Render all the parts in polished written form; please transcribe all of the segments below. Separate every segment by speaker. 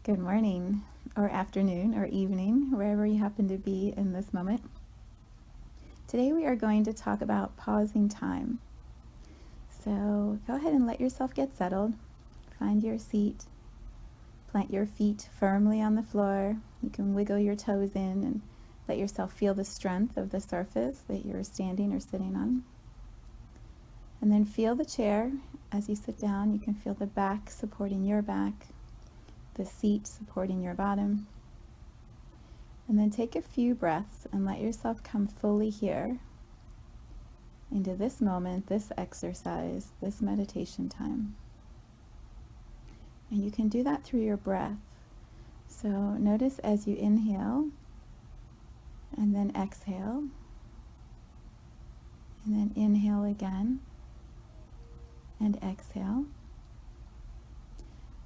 Speaker 1: Good morning, or afternoon, or evening, wherever you happen to be in this moment. Today we are going to talk about pausing time. So go ahead and let yourself get settled. Find your seat. Plant your feet firmly on the floor. You can wiggle your toes in and let yourself feel the strength of the surface that you're standing or sitting on. And then feel the chair as you sit down. You can feel the back supporting your back, the seat supporting your bottom. And then take a few breaths and let yourself come fully here into this moment, this exercise, this meditation time. And you can do that through your breath. So notice as you inhale and then exhale and then inhale again and exhale,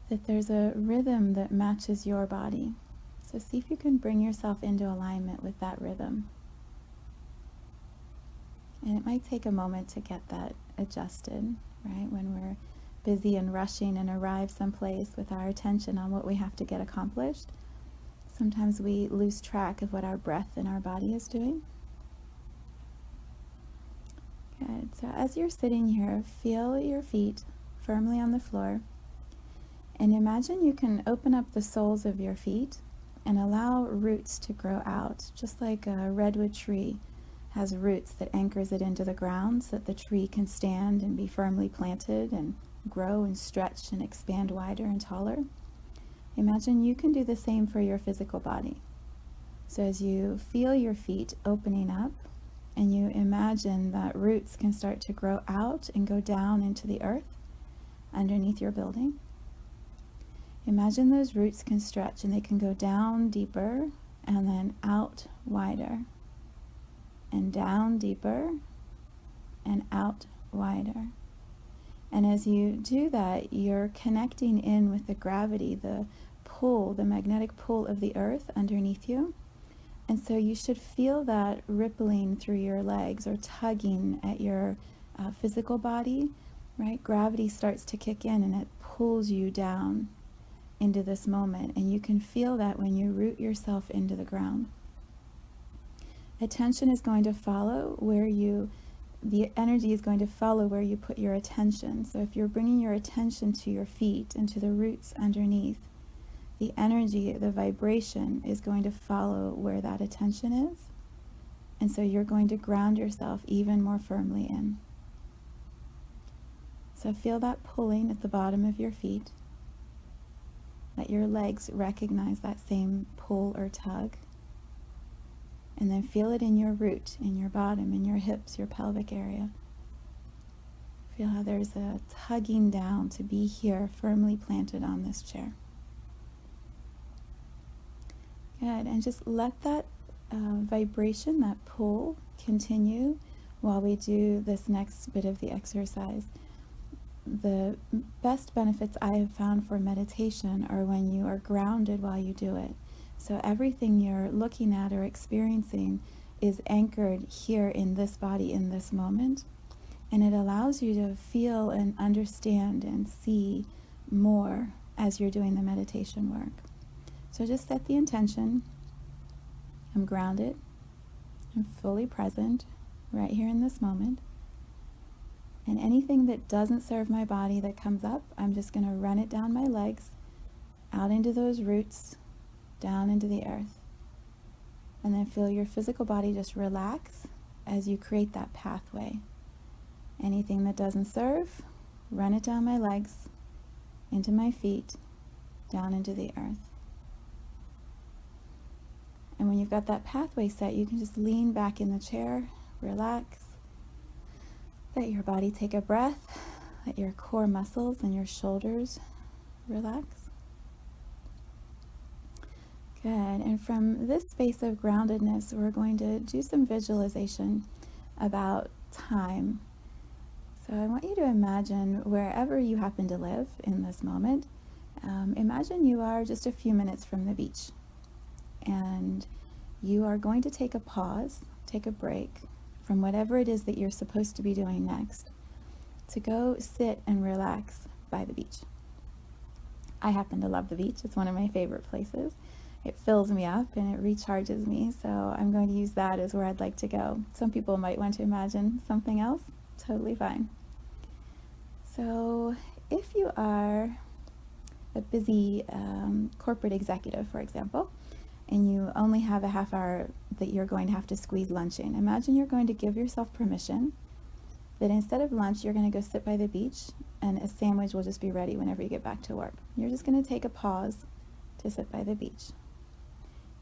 Speaker 1: that there's a rhythm that matches your body. So see if you can bring yourself into alignment with that rhythm. And it might take a moment to get that adjusted, right? When we're busy and rushing and arrive someplace with our attention on what we have to get accomplished, sometimes we lose track of what our breath and our body is doing. Good. So as you're sitting here, feel your feet firmly on the floor. And imagine you can open up the soles of your feet and allow roots to grow out, just like a redwood tree has roots that anchors it into the ground so that the tree can stand and be firmly planted and grow and stretch and expand wider and taller. Imagine you can do the same for your physical body. So as you feel your feet opening up and you imagine that roots can start to grow out and go down into the earth underneath your building, imagine those roots can stretch and they can go down deeper and then out wider and down deeper and out wider. And as you do that, you're connecting in with the gravity, the pull, the magnetic pull of the earth underneath you. And so you should feel that rippling through your legs or tugging at your physical body, right? Gravity starts to kick in and it pulls you down into this moment, and you can feel that when you root yourself into the ground. Attention is going to follow the energy is going to follow where you put your attention. So if you're bringing your attention to your feet and to the roots underneath, the energy, the vibration is going to follow where that attention is. And so you're going to ground yourself even more firmly in. So feel that pulling at the bottom of your feet. Let your legs recognize that same pull or tug. And then feel it in your root, in your bottom, in your hips, your pelvic area. Feel how there's a tugging down to be here, firmly planted on this chair. Good, and just let that vibration, that pull, continue while we do this next bit of the exercise. The best benefits I have found for meditation are when you are grounded while you do it. So everything you're looking at or experiencing is anchored here in this body, in this moment. And it allows you to feel and understand and see more as you're doing the meditation work. So just set the intention. I'm grounded. I'm fully present right here in this moment. And anything that doesn't serve my body that comes up, I'm just going to run it down my legs, out into those roots, down into the earth. And then feel your physical body just relax as you create that pathway. Anything that doesn't serve, run it down my legs, into my feet, down into the earth. And when you've got that pathway set, you can just lean back in the chair, relax. Let your body take a breath. Let your core muscles and your shoulders relax. Good. And from this space of groundedness, we're going to do some visualization about time. So I want you to imagine wherever you happen to live in this moment, imagine you are just a few minutes from the beach. And you are going to take a pause, take a break from whatever it is that you're supposed to be doing next, to go sit and relax by the beach. I happen to love the beach. It's one of my favorite places. It fills me up and it recharges me, so I'm going to use that as where I'd like to go. Some people might want to imagine something else. Totally fine. So if you are a busy corporate executive, for example, and you only have a half hour that you're going to have to squeeze lunch in, imagine you're going to give yourself permission that instead of lunch, you're going to go sit by the beach and a sandwich will just be ready whenever you get back to work. You're just going to take a pause to sit by the beach.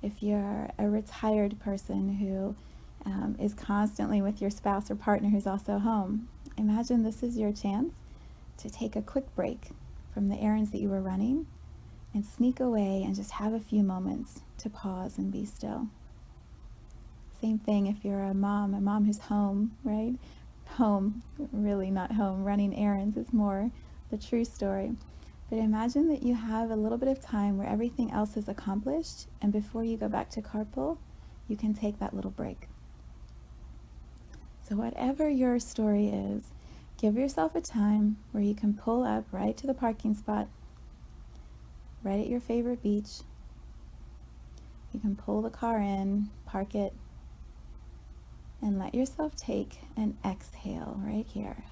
Speaker 1: If you're a retired person who is constantly with your spouse or partner who's also home, imagine this is your chance to take a quick break from the errands that you were running and sneak away and just have a few moments to pause and be still. Same thing if you're a mom who's home, right? Home, really not home, running errands is more the true story. But imagine that you have a little bit of time where everything else is accomplished, and before you go back to carpool, you can take that little break. So whatever your story is, give yourself a time where you can pull up right to the parking spot, right at your favorite beach. You can pull the car in, park it, and let yourself take an exhale right here.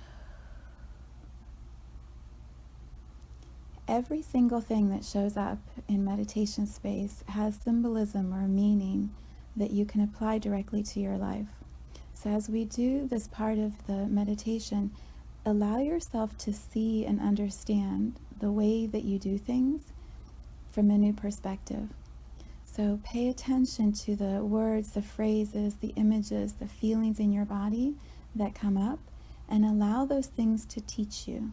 Speaker 1: Every single thing that shows up in meditation space has symbolism or meaning that you can apply directly to your life. So as we do this part of the meditation, allow yourself to see and understand the way that you do things from a new perspective. So pay attention to the words, the phrases, the images, the feelings in your body that come up, and allow those things to teach you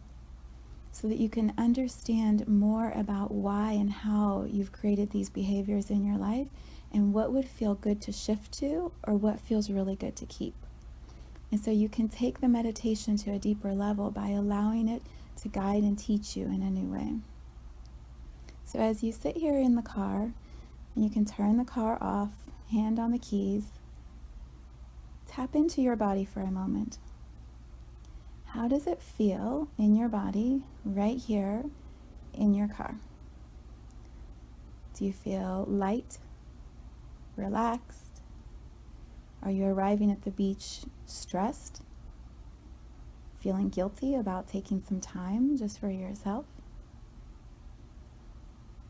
Speaker 1: so that you can understand more about why and how you've created these behaviors in your life and what would feel good to shift to or what feels really good to keep. And so you can take the meditation to a deeper level by allowing it to guide and teach you in a new way. So as you sit here in the car, and you can turn the car off, hand on the keys, tap into your body for a moment. How does it feel in your body right here in your car? Do you feel light, relaxed? Are you arriving at the beach stressed? Feeling guilty about taking some time just for yourself?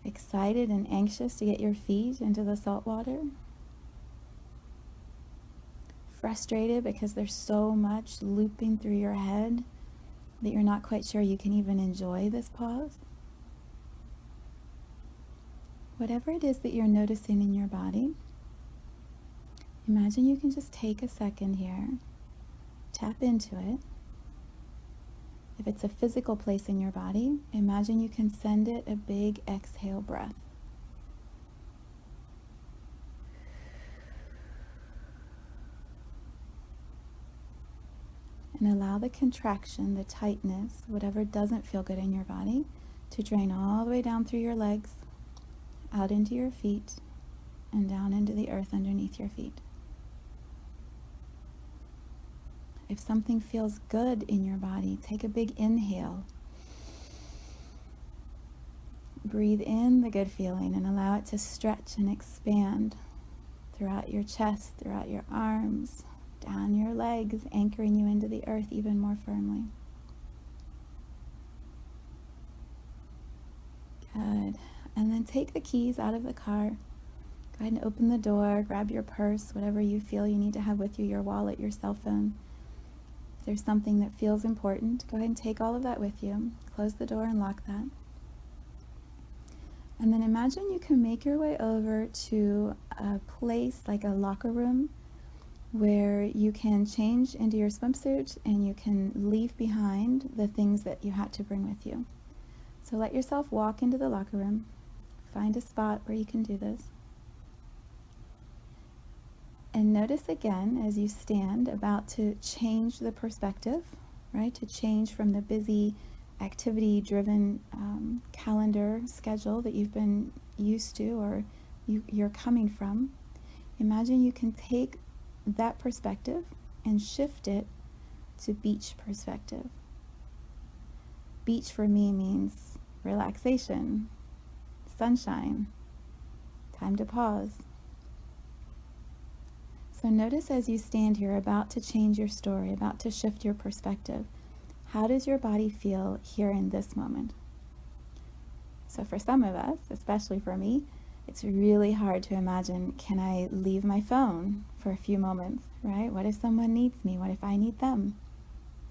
Speaker 1: Excited and anxious to get your feet into the salt water? Frustrated because there's so much looping through your head that you're not quite sure you can even enjoy this pause? Whatever it is that you're noticing in your body, imagine you can just take a second here, tap into it. If it's a physical place in your body, imagine you can send it a big exhale breath. And allow the contraction, the tightness, whatever doesn't feel good in your body, to drain all the way down through your legs, out into your feet, and down into the earth underneath your feet. If something feels good in your body, take a big inhale. Breathe in the good feeling and allow it to stretch and expand throughout your chest, throughout your arms, down your legs, anchoring you into the earth even more firmly. Good. And then take the keys out of the car. Go ahead and open the door, grab your purse, whatever you feel you need to have with you, your wallet, your cell phone. If there's something that feels important, go ahead and take all of that with you. Close the door and lock that. And then imagine you can make your way over to a place like a locker room where you can change into your swimsuit and you can leave behind the things that you had to bring with you. So let yourself walk into the locker room, find a spot where you can do this. And notice again as you stand about to change the perspective, right? To change from the busy activity-driven calendar schedule that you've been used to or you're coming from. Imagine you can take that perspective and shift it to beach perspective. Beach for me means relaxation, sunshine. Time to pause. So notice as you stand here, about to change your story, about to shift your perspective, how does your body feel here in this moment? So for some of us, especially for me, it's really hard to imagine, can I leave my phone for a few moments, right? What if someone needs me? What if I need them?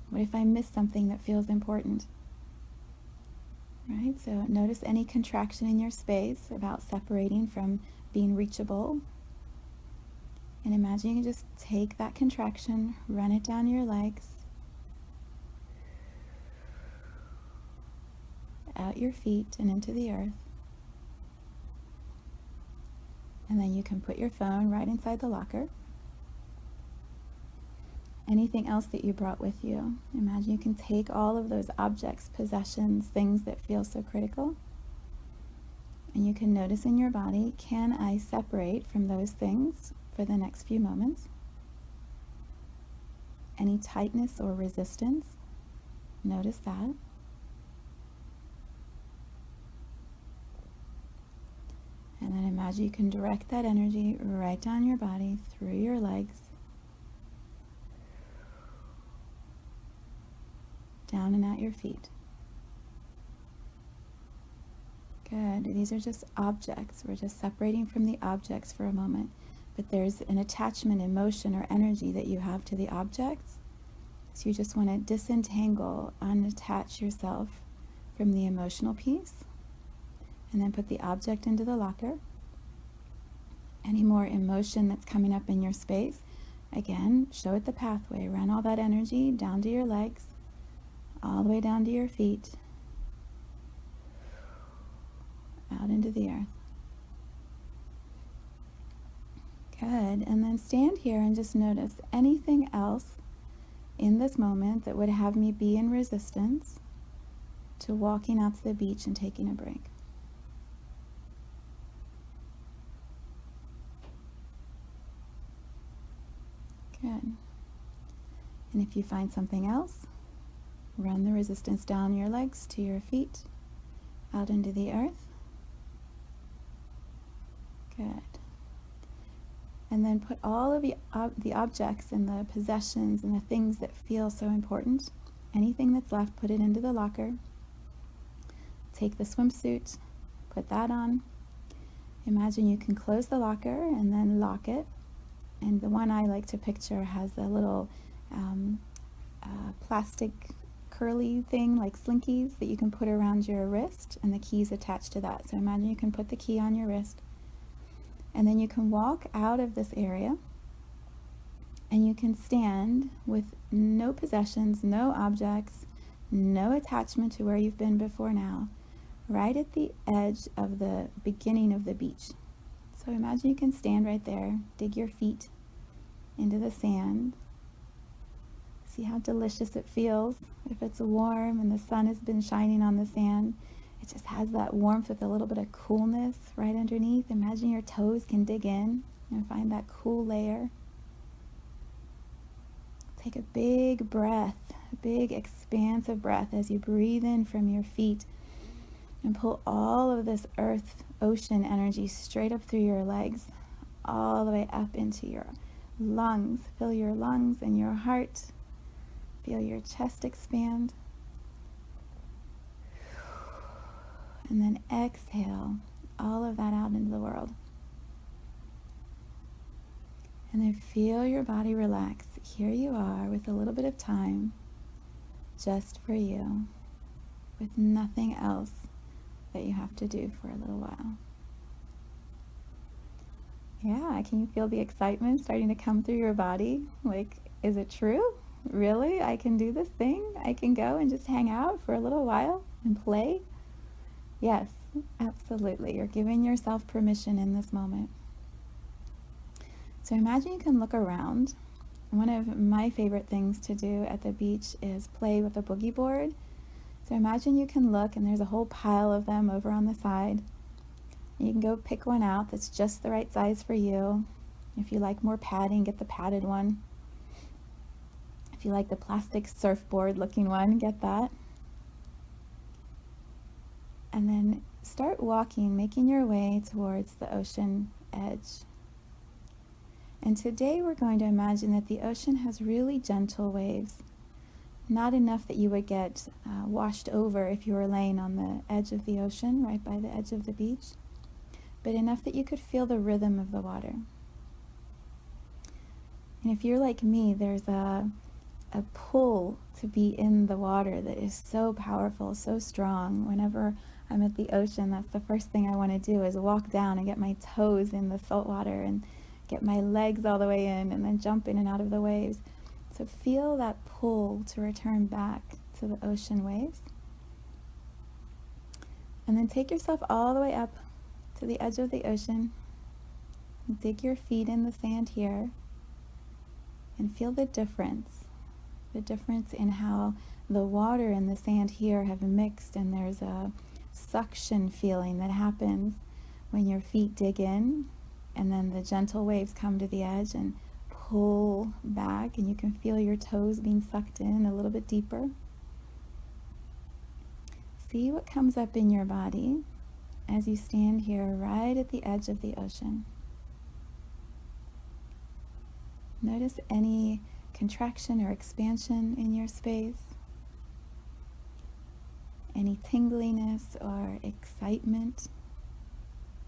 Speaker 1: What if I miss something that feels important? Right? So notice any contraction in your space about separating from being reachable. And imagine you can just take that contraction, run it down your legs, out your feet and into the earth. And then you can put your phone right inside the locker. Anything else that you brought with you. Imagine you can take all of those objects, possessions, things that feel so critical. And you can notice in your body, can I separate from those things for the next few moments? Any tightness or resistance, notice that. And then imagine you can direct that energy right down your body, through your legs, down and at your feet. Good. These are just objects. We're just separating from the objects for a moment. But there's an attachment, emotion, or energy that you have to the objects. So you just want to disentangle, unattach yourself from the emotional piece. And then put the object into the locker. Any more emotion that's coming up in your space, again, show it the pathway. Run all that energy down to your legs, all the way down to your feet, out into the earth. Good. And then stand here and just notice anything else in this moment that would have me be in resistance to walking out to the beach and taking a break. Good. And if you find something else, run the resistance down your legs to your feet, out into the earth. Good. And then put all of the objects and the possessions and the things that feel so important, anything that's left, put it into the locker. Take the swimsuit, put that on. Imagine you can close the locker and then lock it. And the one I like to picture has a little plastic curly thing like slinkies that you can put around your wrist, and the key's attached to that. So imagine you can put the key on your wrist, and then you can walk out of this area and you can stand with no possessions, no objects, no attachment to where you've been before now, right at the edge of the beginning of the beach. So imagine you can stand right there, dig your feet into the sand. See how delicious it feels. If it's warm and the sun has been shining on the sand, it just has that warmth with a little bit of coolness right underneath. Imagine your toes can dig in and find that cool layer. Take a big breath, a big expansive breath as you breathe in from your feet and pull all of this earth, ocean energy straight up through your legs, all the way up into your lungs. Fill your lungs and your heart. Feel your chest expand. And then exhale all of that out into the world. And then feel your body relax. Here you are with a little bit of time just for you, with nothing else that you have to do for a little while. Yeah, can you feel the excitement starting to come through your body? Like, is it true? Really? I can do this thing? I can go and just hang out for a little while and play? Yes, absolutely. You're giving yourself permission in this moment. So imagine you can look around. One of my favorite things to do at the beach is play with a boogie board. So imagine you can look and there's a whole pile of them over on the side. You can go pick one out that's just the right size for you. If you like more padding, get the padded one. If you like the plastic surfboard looking one, get that. And then start walking, making your way towards the ocean edge. And today we're going to imagine that the ocean has really gentle waves. Not enough that you would get washed over if you were laying on the edge of the ocean, right by the edge of the beach, but enough that you could feel the rhythm of the water. And if you're like me, there's a pull to be in the water that is so powerful, so strong. Whenever I'm at the ocean, that's the first thing I want to do, is walk down and get my toes in the salt water and get my legs all the way in and then jump in and out of the waves. So feel that pull to return back to the ocean waves. And then take yourself all the way up to the edge of the ocean. Dig your feet in the sand here and feel the difference in how the water and the sand here have mixed, and there's a suction feeling that happens when your feet dig in, and then the gentle waves come to the edge and pull back, and you can feel your toes being sucked in a little bit deeper. See what comes up in your body as you stand here right at the edge of the ocean. Notice any contraction or expansion in your space, any tingliness or excitement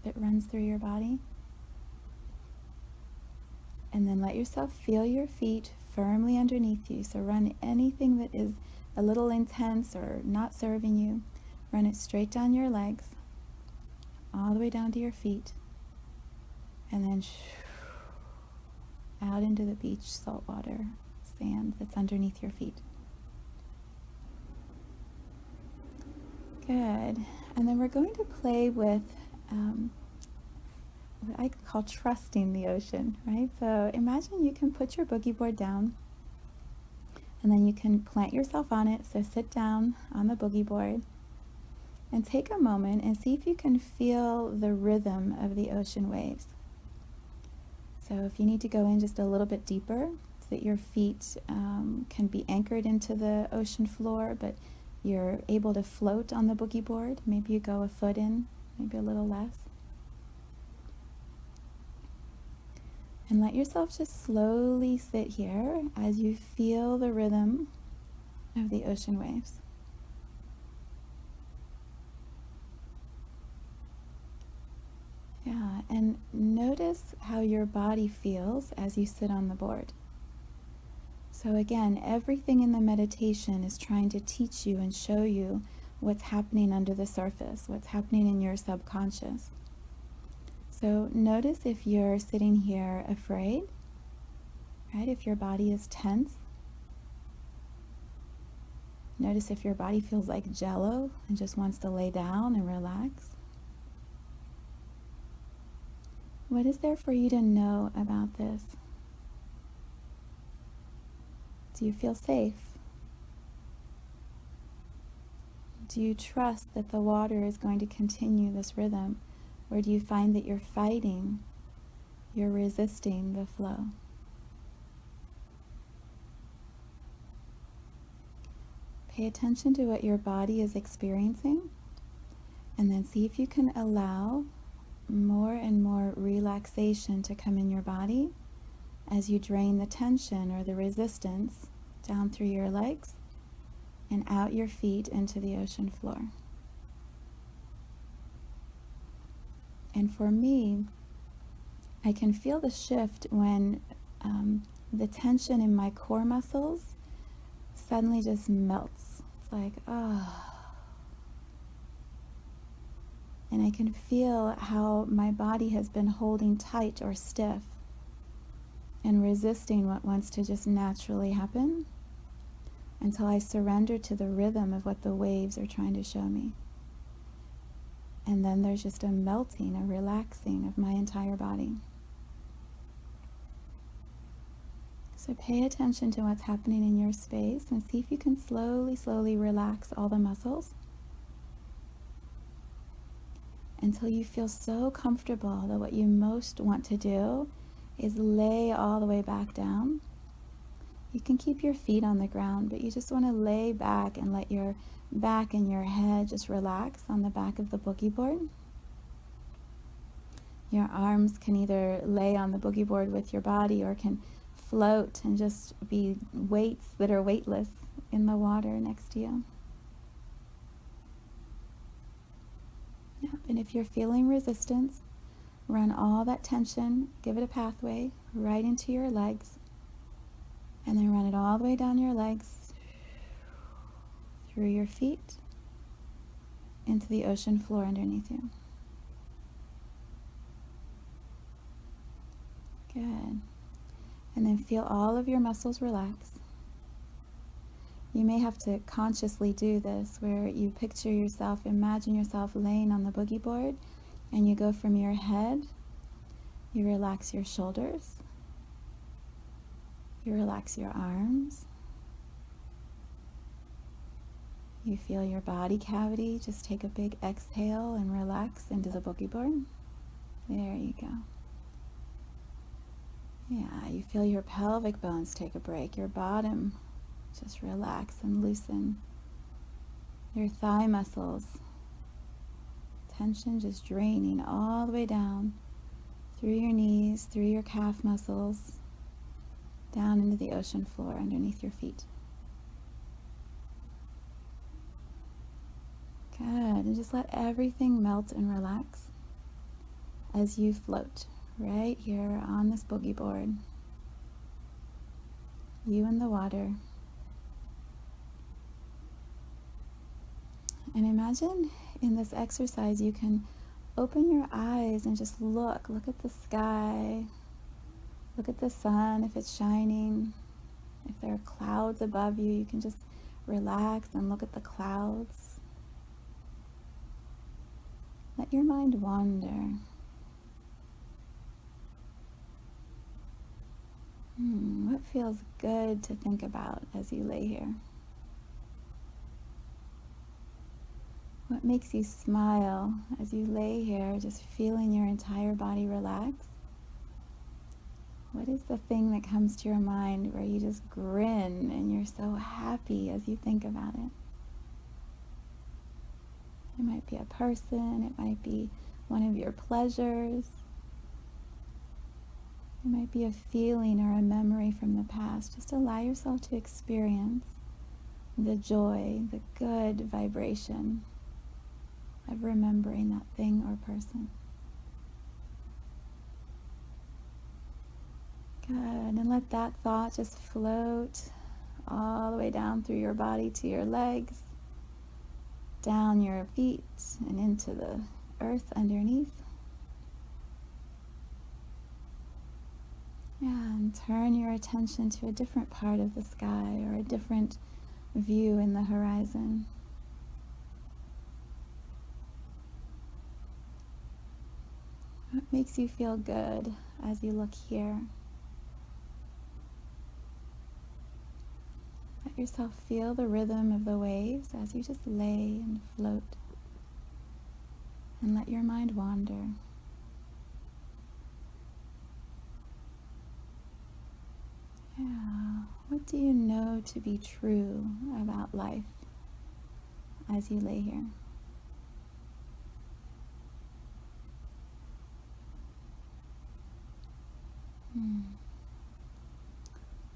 Speaker 1: that runs through your body. And then let yourself feel your feet firmly underneath you. So run anything that is a little intense or not serving you, run it straight down your legs, all the way down to your feet, and then out into the beach saltwater sand that's underneath your feet. Good. And then we're going to play with what I call trusting the ocean, right? So imagine you can put your boogie board down, and then you can plant yourself on it. So sit down on the boogie board and take a moment and see if you can feel the rhythm of the ocean waves. So if you need to go in just a little bit deeper so that your feet can be anchored into the ocean floor, but you're able to float on the boogie board, maybe you go a foot in, maybe a little less. And let yourself just slowly sit here as you feel the rhythm of the ocean waves. Yeah, and notice how your body feels as you sit on the board. So again, everything in the meditation is trying to teach you and show you what's happening under the surface, what's happening in your subconscious. So notice if you're sitting here afraid, right? If your body is tense. Notice if your body feels like jello and just wants to lay down and relax. What is there for you to know about this? Do you feel safe? Do you trust that the water is going to continue this rhythm? Or do you find that you're fighting, you're resisting the flow? Pay attention to what your body is experiencing, and then see if you can allow more and more relaxation to come in your body as you drain the tension or the resistance down through your legs and out your feet into the ocean floor. And for me, I can feel the shift when the tension in my core muscles suddenly just melts. It's like, oh. And I can feel how my body has been holding tight or stiff and resisting what wants to just naturally happen until I surrender to the rhythm of what the waves are trying to show me. And then there's just a melting, a relaxing of my entire body. So pay attention to what's happening in your space and see if you can slowly, slowly relax all the muscles until you feel so comfortable that what you most want to do is lay all the way back down You can keep your feet on the ground, but you just want to lay back and let your back and your head just relax on the back of the boogie board. Your arms can either lay on the boogie board with your body or can float and just be weights that are weightless in the water next to you. Yep. And if you're feeling resistance, run all that tension, give it a pathway right into your legs, and then run it all the way down your legs, through your feet, into the ocean floor underneath you. Good. And then feel all of your muscles relax. You may have to consciously do this, where you picture yourself, imagine yourself laying on the boogie board, and you go from your head, you relax your shoulders, you relax your arms, you feel your body cavity, just take a big exhale and relax into the boogie board. There you go. Yeah, you feel your pelvic bones take a break, your bottom just relax and loosen. Your thigh muscles, tension just draining all the way down through your knees, through your calf muscles, down into the ocean floor underneath your feet. Good, and just let everything melt and relax as you float right here on this boogie board. You in the water. And imagine in this exercise you can open your eyes and just look at the sky, look at the sun if it's shining. If there are clouds above you, you can just relax and look at the clouds. Let your mind wander. What feels good to think about as you lay here? What makes you smile as you lay here, just feeling your entire body relax? What is the thing that comes to your mind where you just grin and you're so happy as you think about it? It might be a person, it might be one of your pleasures. It might be a feeling or a memory from the past. Just allow yourself to experience the joy, the good vibration of remembering that thing or person. Good, and let that thought just float all the way down through your body to your legs, down your feet and into the earth underneath. Yeah, and turn your attention to a different part of the sky or a different view in the horizon. What makes you feel good as you look here? Let yourself feel the rhythm of the waves as you just lay and float. And let your mind wander. Yeah. What do you know to be true about life as you lay here?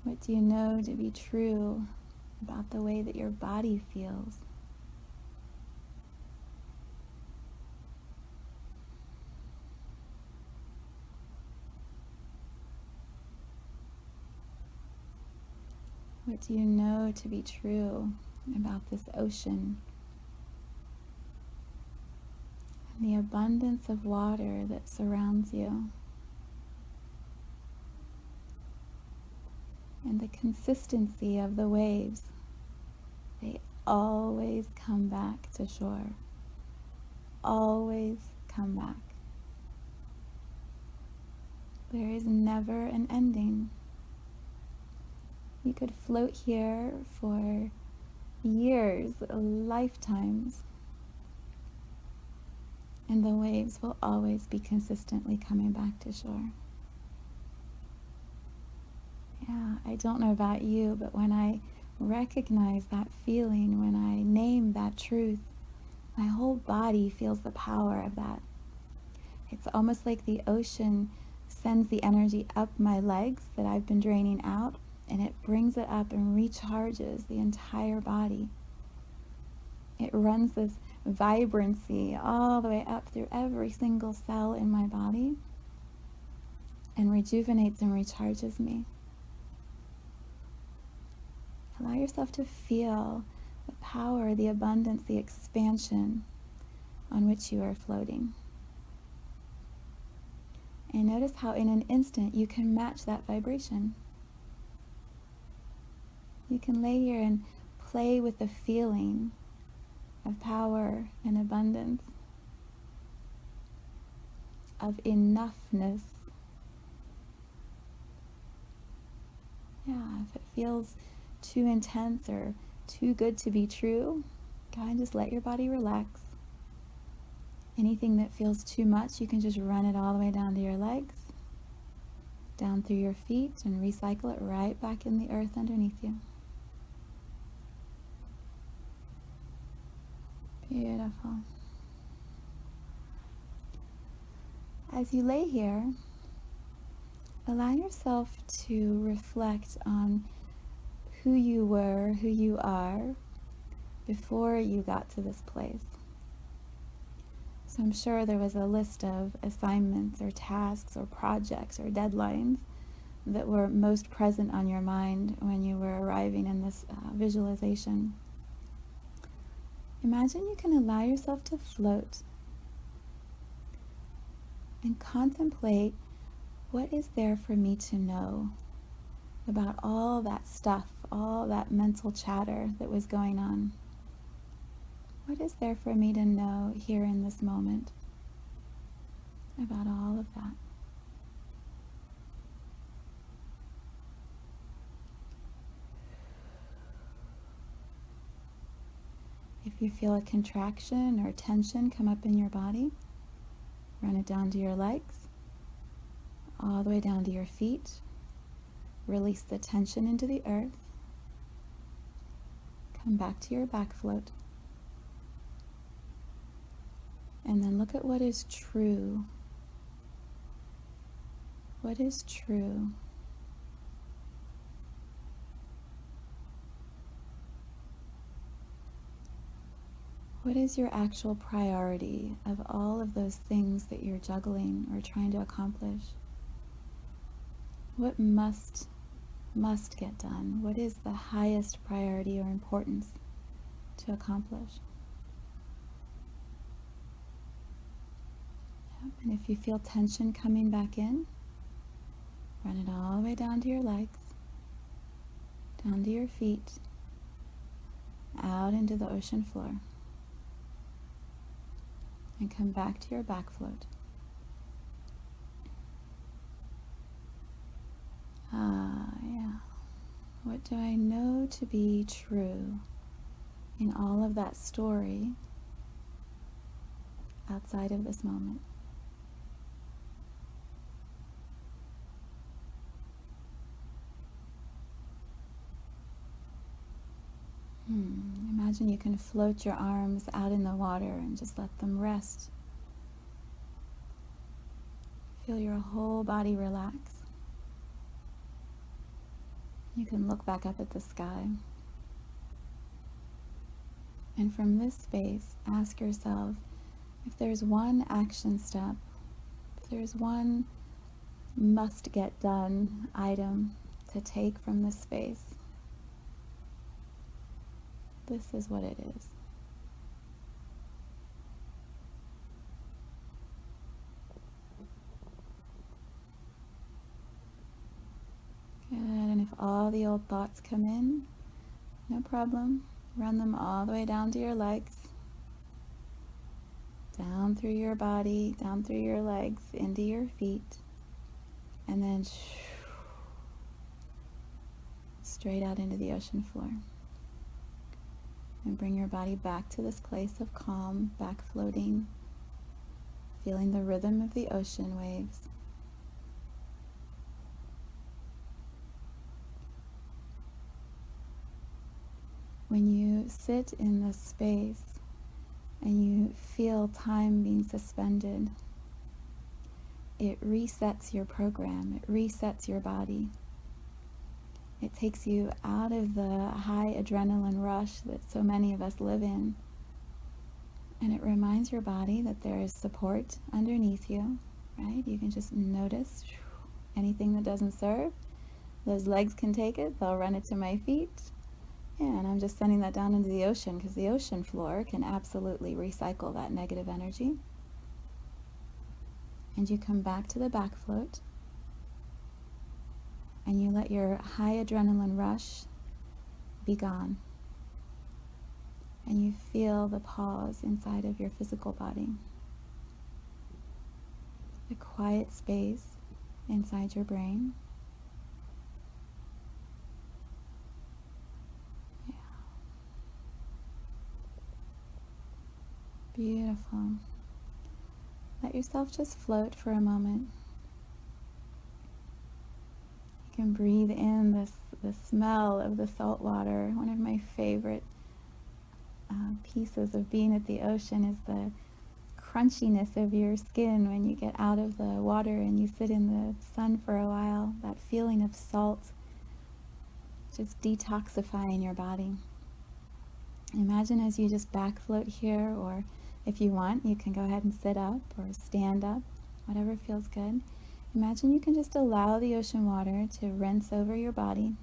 Speaker 1: What do you know to be true about the way that your body feels? What do you know to be true about this ocean and the abundance of water that surrounds you? And the consistency of the waves. They always come back to shore. Always come back. There is never an ending. You could float here for years, lifetimes, and the waves will always be consistently coming back to shore. Yeah, I don't know about you, but when I recognize that feeling, when I name that truth, my whole body feels the power of that. It's almost like the ocean sends the energy up my legs that I've been draining out, and it brings it up and recharges the entire body. It runs this vibrancy all the way up through every single cell in my body and rejuvenates and recharges me. Allow yourself to feel the power, the abundance, the expansion on which you are floating. And notice how in an instant you can match that vibration. You can lay here and play with the feeling of power and abundance, of enoughness. Yeah, if it feels too intense or too good to be true, go ahead and just let your body relax. Anything that feels too much, you can just run it all the way down to your legs, down through your feet, and recycle it right back in the earth underneath you. Beautiful. As you lay here, allow yourself to reflect on who you were, who you are, before you got to this place. So I'm sure there was a list of assignments or tasks or projects or deadlines that were most present on your mind when you were arriving in this visualization. Imagine you can allow yourself to float and contemplate, what is there for me to know about all that stuff, all that mental chatter that was going on? What is there for me to know here in this moment about all of that? If you feel a contraction or tension come up in your body, run it down to your legs, all the way down to your feet. Release the tension into the earth. Come back to your back float. And then look at what is true. What is true? What is your actual priority of all of those things that you're juggling or trying to accomplish? What must get done? What is the highest priority or importance to accomplish? Yep. And if you feel tension coming back in, run it all the way down to your legs, down to your feet, out into the ocean floor, and come back to your back float. Yeah. What do I know to be true in all of that story outside of this moment? Imagine you can float your arms out in the water and just let them rest. Feel your whole body relax. You can look back up at the sky. And from this space, ask yourself if there's one action step, if there's one must get done item to take from this space. This is what it is. Good, and if all the old thoughts come in, no problem. Run them all the way down to your legs, down through your body, down through your legs, into your feet, and then straight out into the ocean floor. And bring your body back to this place of calm, back floating, feeling the rhythm of the ocean waves. when you sit in this space and you feel time being suspended, it resets your program, it resets your body. It takes you out of the high adrenaline rush that so many of us live in. And it reminds your body that there is support underneath you, right? You can just notice anything that doesn't serve. Those legs can take it, they'll run it to my feet. Yeah, and I'm just sending that down into the ocean because the ocean floor can absolutely recycle that negative energy. And you come back to the back float and you let your high adrenaline rush be gone. And you feel the pause inside of your physical body. The quiet space inside your brain. Yeah. Beautiful. Let yourself just float for a moment. You can breathe in the smell of the salt water. One of my favorite pieces of being at the ocean is the crunchiness of your skin when you get out of the water and you sit in the sun for a while. That feeling of salt just detoxifying your body. Imagine as you just back float here, or if you want, you can go ahead and sit up or stand up, whatever feels good. Imagine you can just allow the ocean water to rinse over your body.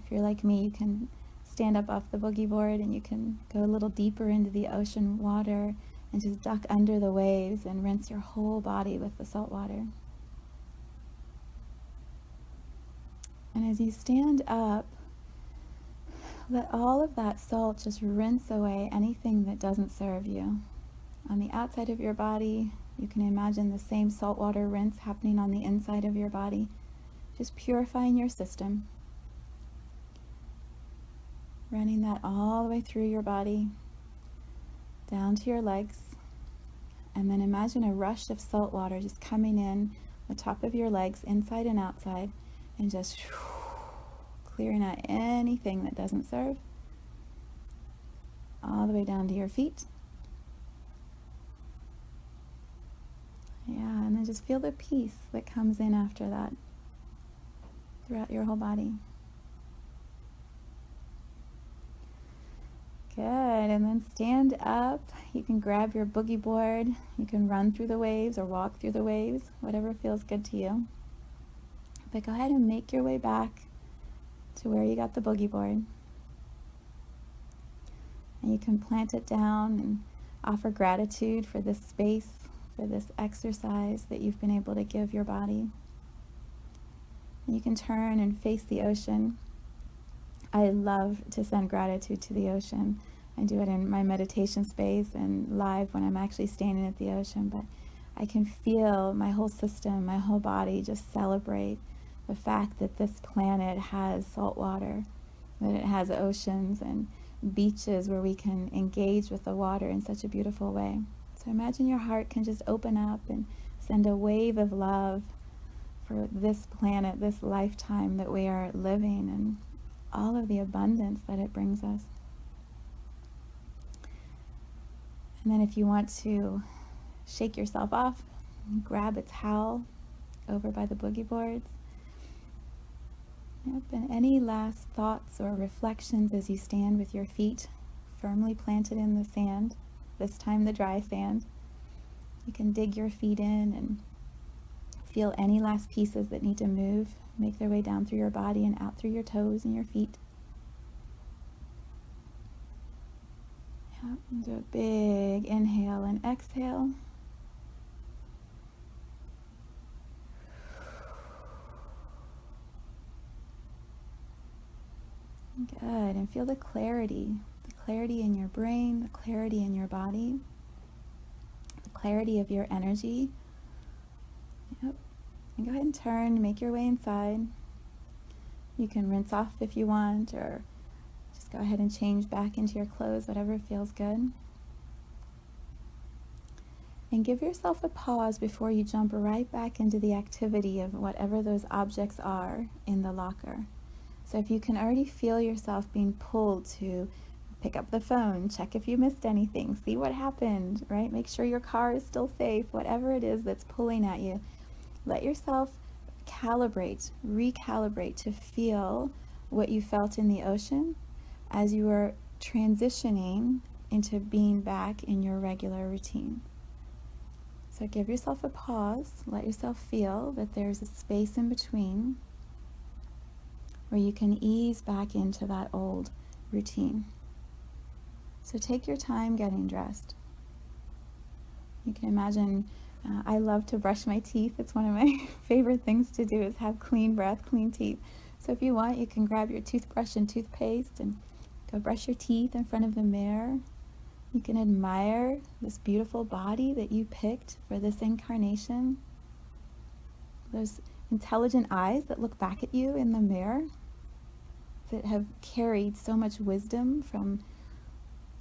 Speaker 1: If you're like me, you can stand up off the boogie board and you can go a little deeper into the ocean water and just duck under the waves and rinse your whole body with the salt water. And as you stand up, let all of that salt just rinse away anything that doesn't serve you. On the outside of your body, you can imagine the same saltwater rinse happening on the inside of your body, just purifying your system. Running that all the way through your body, down to your legs. And then imagine a rush of salt water just coming in the top of your legs, inside and outside, and just clearing out anything that doesn't serve, all the way down to your feet. Yeah, and then just feel the peace that comes in after that throughout your whole body. Good, and then stand up. You can grab your boogie board. You can run through the waves or walk through the waves, whatever feels good to you. But go ahead and make your way back to where you got the boogie board. And you can plant it down and offer gratitude for this space, for this exercise that you've been able to give your body. And you can turn and face the ocean. I love to send gratitude to the ocean. I do it in my meditation space and live when I'm actually standing at the ocean, but I can feel my whole system, my whole body just celebrate the fact that this planet has salt water, that it has oceans and beaches where we can engage with the water in such a beautiful way. So imagine your heart can just open up and send a wave of love for this planet, this lifetime that we are living, and all of the abundance that it brings us. And then if you want to shake yourself off, grab a towel over by the boogie boards. Yep, and any last thoughts or reflections as you stand with your feet firmly planted in the sand, this time the dry sand. You can dig your feet in and feel any last pieces that need to move, make their way down through your body and out through your toes and your feet. Yep, and do a big inhale and exhale. Good, and feel the clarity in your brain, the clarity in your body, the clarity of your energy. Yep, and go ahead and turn, make your way inside. You can rinse off if you want, or just go ahead and change back into your clothes, whatever feels good. And give yourself a pause before you jump right back into the activity of whatever those objects are in the locker. So if you can already feel yourself being pulled to pick up the phone, check if you missed anything, see what happened, right? Make sure your car is still safe, whatever it is that's pulling at you. Let yourself calibrate, recalibrate to feel what you felt in the ocean as you were transitioning into being back in your regular routine. So give yourself a pause, let yourself feel that there's a space in between where you can ease back into that old routine. So take your time getting dressed. You can imagine, I love to brush my teeth. It's one of my favorite things to do, is have clean breath, clean teeth. So if you want, you can grab your toothbrush and toothpaste and go brush your teeth in front of the mirror. You can admire this beautiful body that you picked for this incarnation. Those intelligent eyes that look back at you in the mirror, that have carried so much wisdom from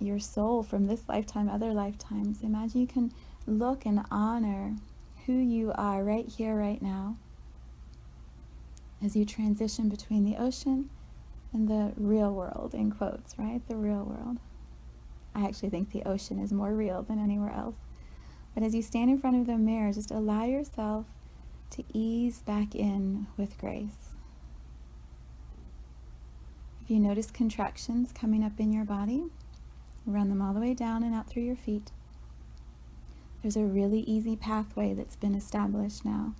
Speaker 1: your soul from this lifetime, other lifetimes. Imagine you can look and honor who you are right here, right now, as you transition between the ocean and the real world, in quotes, right? The real world. I actually think the ocean is more real than anywhere else. But as you stand in front of the mirror, just allow yourself to ease back in with grace. If you notice contractions coming up in your body, run them all the way down and out through your feet. There's a really easy pathway that's been established now.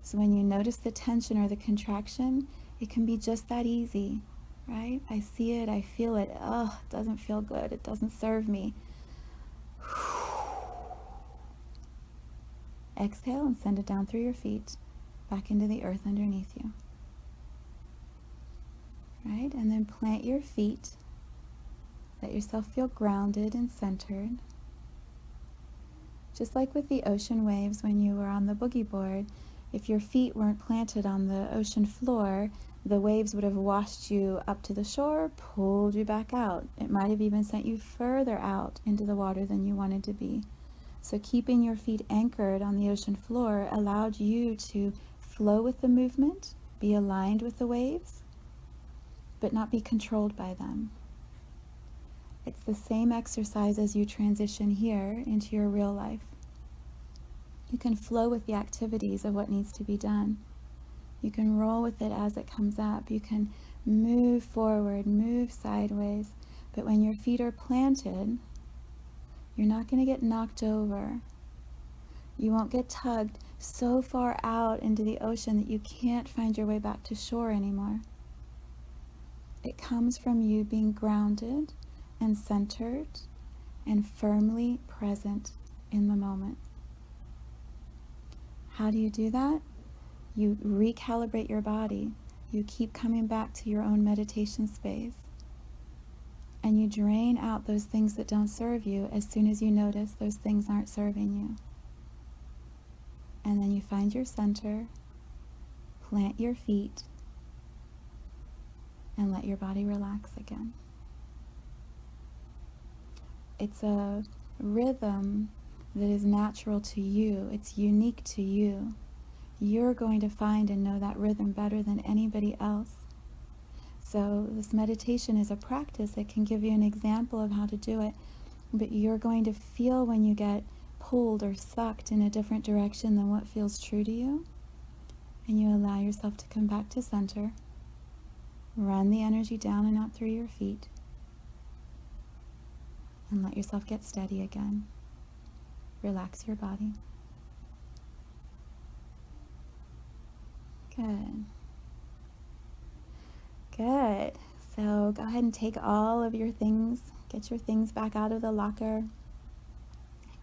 Speaker 1: So when you notice the tension or the contraction, it can be just that easy, right? I see it, I feel it. Oh, it doesn't feel good. It doesn't serve me. Exhale and send it down through your feet, back into the earth underneath you. Right? And then plant your feet. Let yourself feel grounded and centered. Just like with the ocean waves when you were on the boogie board, if your feet weren't planted on the ocean floor, the waves would have washed you up to the shore, pulled you back out. It might have even sent you further out into the water than you wanted to be. So keeping your feet anchored on the ocean floor allowed you to flow with the movement, be aligned with the waves, but not be controlled by them. It's the same exercise as you transition here into your real life. You can flow with the activities of what needs to be done. You can roll with it as it comes up. You can move forward, move sideways. But when your feet are planted, you're not going to get knocked over. You won't get tugged so far out into the ocean that you can't find your way back to shore anymore. It comes from you being grounded and centered and firmly present in the moment. How do you do that? You recalibrate your body. You keep coming back to your own meditation space. And you drain out those things that don't serve you as soon as you notice those things aren't serving you. And then you find your center, plant your feet, and let your body relax again. It's a rhythm that is natural to you. It's unique to you. You're going to find and know that rhythm better than anybody else. So this meditation is a practice that can give you an example of how to do it, but you're going to feel when you get pulled or sucked in a different direction than what feels true to you, and you allow yourself to come back to center. Run the energy down and out through your feet, and let yourself get steady again. Relax your body. Good. Good. So go ahead and take all of your things, get your things back out of the locker,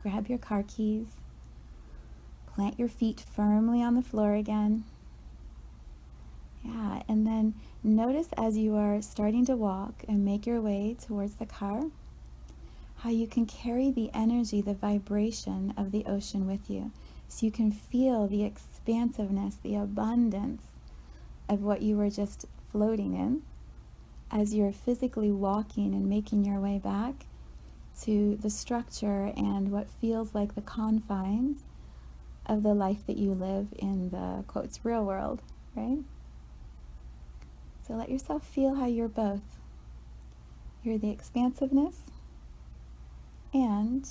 Speaker 1: grab your car keys, plant your feet firmly on the floor again. Yeah, and then notice as you are starting to walk and make your way towards the car, how you can carry the energy, the vibration of the ocean with you. So you can feel the expansiveness, the abundance of what you were just floating in as you're physically walking and making your way back to the structure and what feels like the confines of the life that you live in the, quotes, real world, right? So let yourself feel how you're both. You're the expansiveness and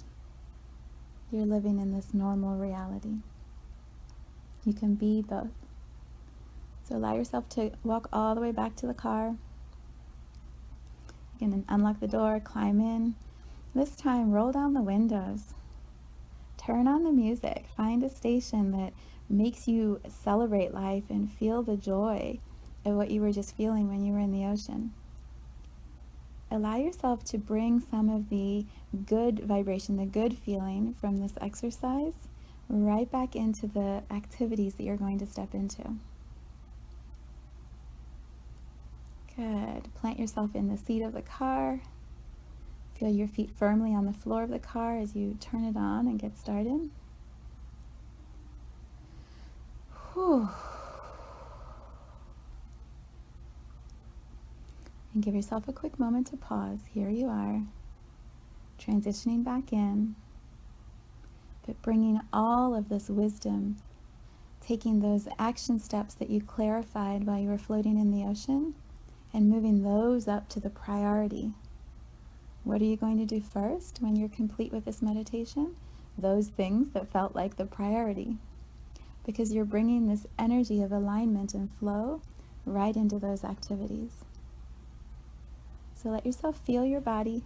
Speaker 1: you're living in this normal reality. You can be both. So allow yourself to walk all the way back to the car. You can unlock the door, climb in. This time, roll down the windows. Turn on the music. Find a station that makes you celebrate life and feel the joy of what you were just feeling when you were in the ocean. Allow yourself to bring some of the good vibration, the good feeling from this exercise right back into the activities that you're going to step into. Good. Plant yourself in the seat of the car. Feel your feet firmly on the floor of the car as you turn it on and get started. Whew. And give yourself a quick moment to pause. Here you are, transitioning back in, but bringing all of this wisdom, taking those action steps that you clarified while you were floating in the ocean, and moving those up to the priority. What are you going to do first when you're complete with this meditation? Those things that felt like the priority, because you're bringing this energy of alignment and flow right into those activities. So let yourself feel your body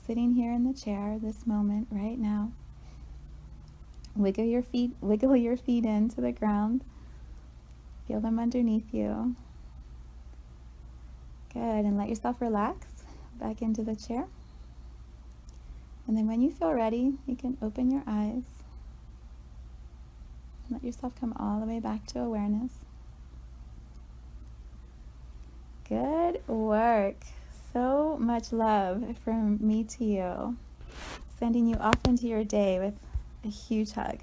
Speaker 1: sitting here in the chair this moment right now. Wiggle your feet into the ground. Feel them underneath you. Good, and let yourself relax back into the chair. And then when you feel ready, you can open your eyes. Let yourself come all the way back to awareness. Good work. So much love from me to you. Sending you off into your day with a huge hug.